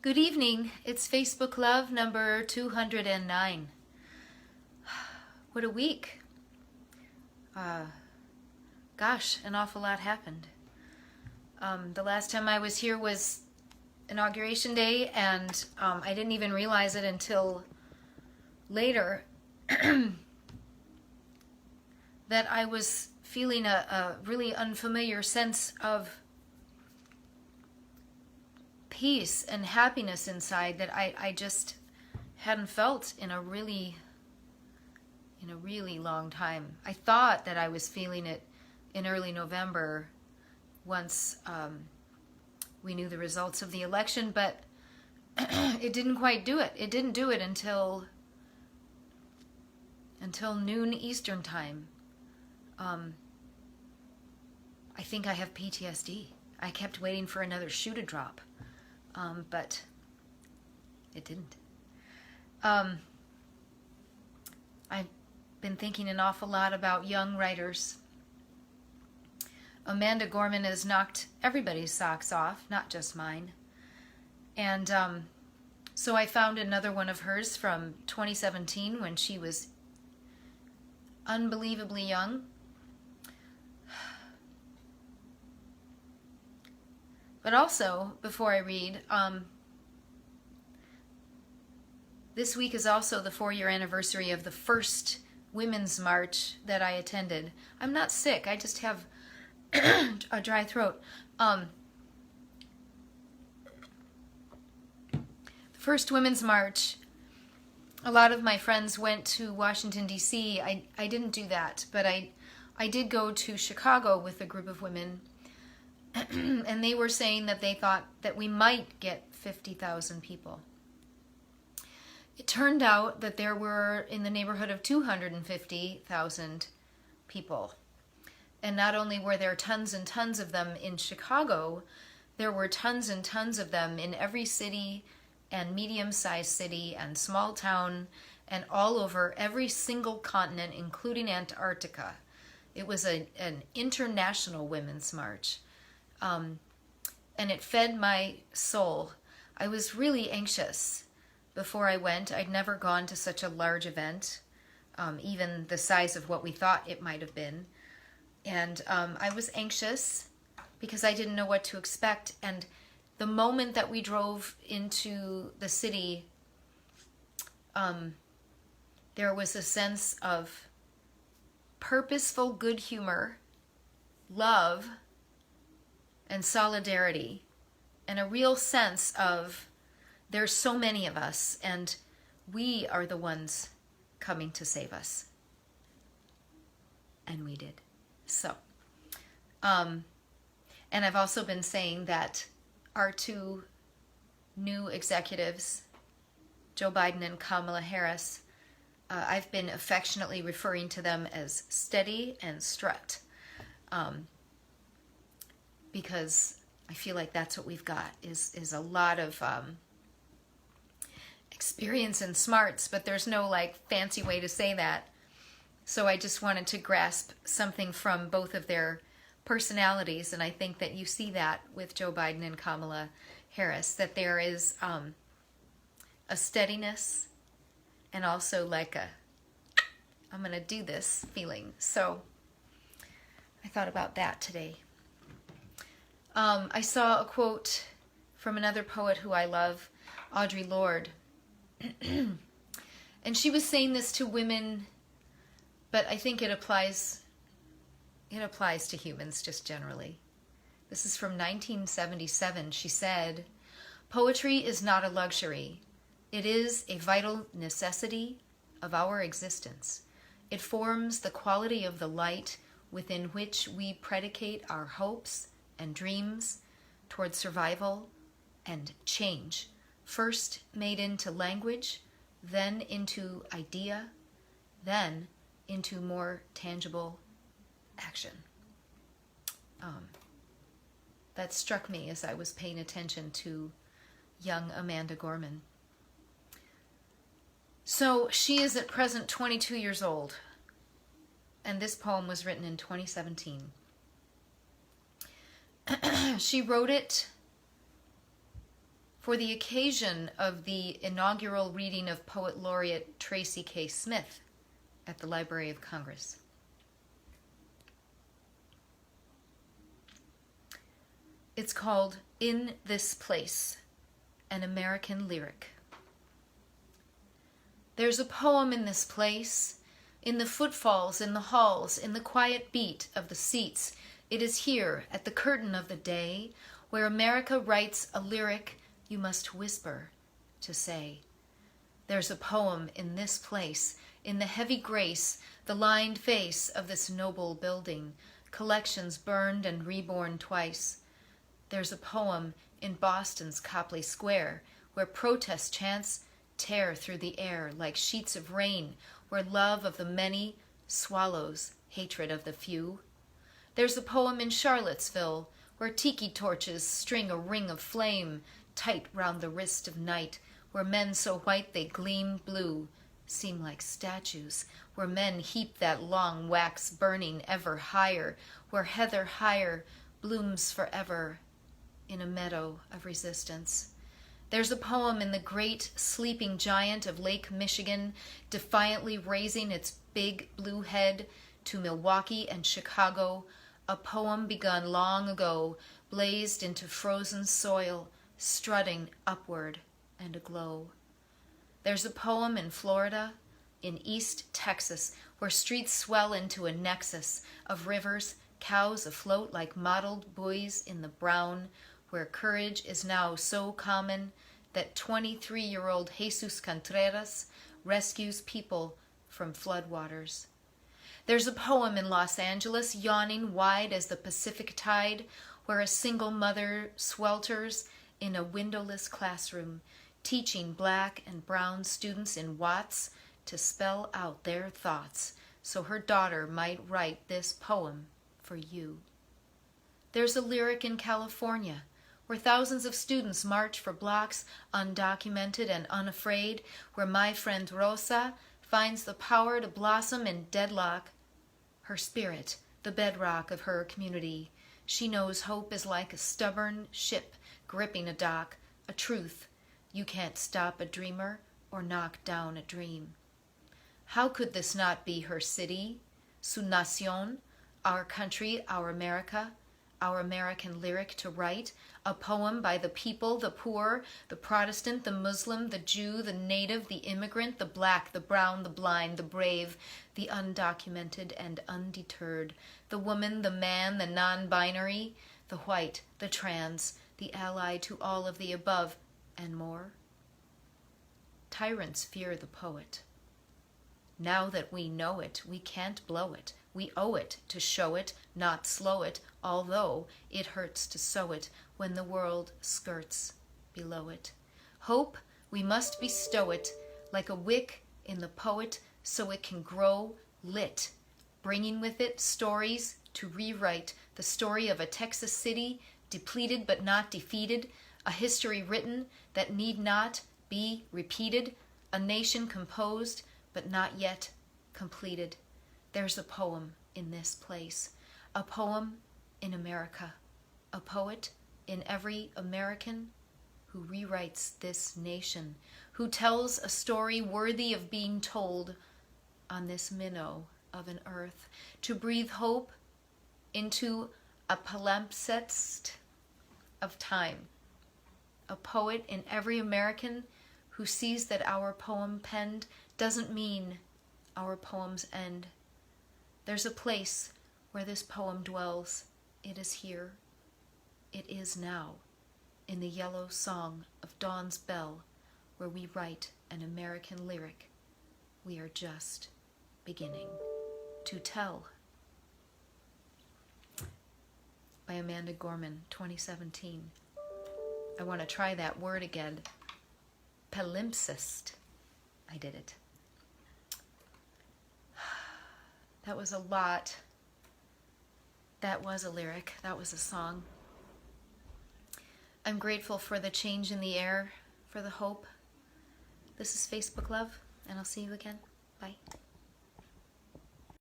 Good evening. It's Facebook Love number 209. What a week. Gosh, an awful lot happened. The last time I was here was Inauguration Day, and I didn't even realize it until later that I was feeling a really unfamiliar sense of peace and happiness inside that I just hadn't felt in a really long time. I thought that I was feeling it in early November once we knew the results of the election, but it didn't quite do it. It didn't do it until noon Eastern time. I think I have PTSD. I kept waiting for another shoe to drop. But it didn't. I've been thinking an awful lot about young writers. Amanda Gorman has knocked everybody's socks off, not just mine. And so I found another one of hers from 2017 when she was unbelievably young. But also, before I read, this week is also the 4-year anniversary of the first Women's March that I attended. I'm not sick, I just have a dry throat. The first Women's March, a lot of my friends went to Washington, D.C. I didn't do that, but I did go to Chicago with a group of women. And they were saying that they thought that we might get 50,000 people. It turned out that there were in the neighborhood of 250,000 people. And not only were there tons and tons of them in Chicago, there were tons and tons of them in every city and medium-sized city and small town and all over every single continent, including Antarctica. It was an international women's march. And it fed my soul. I was really anxious before I went. I'd never gone to such a large event, even the size of what we thought it might have been. And I was anxious because I didn't know what to expect. And the moment that we drove into the city, there was a sense of purposeful good humor, love, and solidarity, and a real sense of there's so many of us and we are the ones coming to save us. And we did. So, and I've also been saying that our two new executives, Joe Biden and Kamala Harris, I've been affectionately referring to them as Steady and Strut. Because I feel like that's what we've got, is a lot of experience and smarts, but there's no like fancy way to say that. So I just wanted to grasp something from both of their personalities, and I think that you see that with Joe Biden and Kamala Harris, that there is a steadiness and also like a I'm going to do this feeling. So I thought about that today. I saw a quote from another poet who I love, Audre Lorde. And she was saying this to women, but I think it applies to humans just generally. This is from 1977. She said, "Poetry is not a luxury. It is a vital necessity of our existence. It forms the quality of the light within which we predicate our hopes and dreams toward survival and change, first made into language, then into idea, then into more tangible action." That struck me as I was paying attention to young Amanda Gorman. So she is at present 22 years old, and this poem was written in 2017. She wrote it for the occasion of the inaugural reading of Poet Laureate Tracy K. Smith at the Library of Congress. It's called In This Place, an American Lyric. There's a poem in this place, in the footfalls, in the halls, in the quiet beat of the seats. It is here, at the curtain of the day, where America writes a lyric you must whisper to say. There's a poem in this place, in the heavy grace, the lined face of this noble building, collections burned and reborn twice. There's a poem in Boston's Copley Square, where protest chants tear through the air like sheets of rain, where love of the many swallows hatred of the few. There's a poem in Charlottesville, where tiki torches string a ring of flame tight round the wrist of night, where men so white they gleam blue seem like statues, where men heap that long wax burning ever higher, where heather higher blooms forever in a meadow of resistance. There's a poem in the great sleeping giant of Lake Michigan, defiantly raising its big blue head to Milwaukee and Chicago, a poem begun long ago, blazed into frozen soil, strutting upward and aglow. There's a poem in Florida, in East Texas, where streets swell into a nexus of rivers, cows afloat like mottled buoys in the brown, where courage is now so common that 23-year-old Jesus Contreras rescues people from floodwaters. There's a poem in Los Angeles, yawning wide as the Pacific tide, where a single mother swelters in a windowless classroom, teaching black and brown students in Watts to spell out their thoughts so her daughter might write this poem for you. There's a lyric in California, where thousands of students march for blocks, undocumented and unafraid, where my friend Rosa finds the power to blossom in deadlock. Her spirit, the bedrock of her community. She knows hope is like a stubborn ship gripping a dock, a truth. You can't stop a dreamer or knock down a dream. How could this not be her city, su nación, our country, our America, our American lyric to write, a poem by the people, the poor, the Protestant, the Muslim, the Jew, the native, the immigrant, the black, the brown, the blind, the brave, the undocumented and undeterred, the woman, the man, the non-binary, the white, the trans, the ally to all of the above, and more. Tyrants fear the poet. Now that we know it, we can't blow it. We owe it to show it, not slow it, although it hurts to sow it when the world skirts below it. Hope, we must bestow it like a wick in the poet so it can grow lit, bringing with it stories to rewrite the story of a Texas city depleted but not defeated, a history written that need not be repeated, a nation composed but not yet completed. There's a poem in this place, a poem in America, a poet in every American who rewrites this nation, who tells a story worthy of being told on this minnow of an earth, to breathe hope into a palimpsest of time, a poet in every American who sees that our poem penned doesn't mean our poems end. There's a place where this poem dwells. It is here. It is now, in the yellow song of dawn's bell, where we write an American lyric. We are just beginning to tell. By Amanda Gorman, 2017. I want to try that word again. Palimpsest. I did it. That was a lot. That was a lyric. That was a song. I'm grateful for the change in the air, for the hope. This is Facebook Love, and I'll see you again. Bye.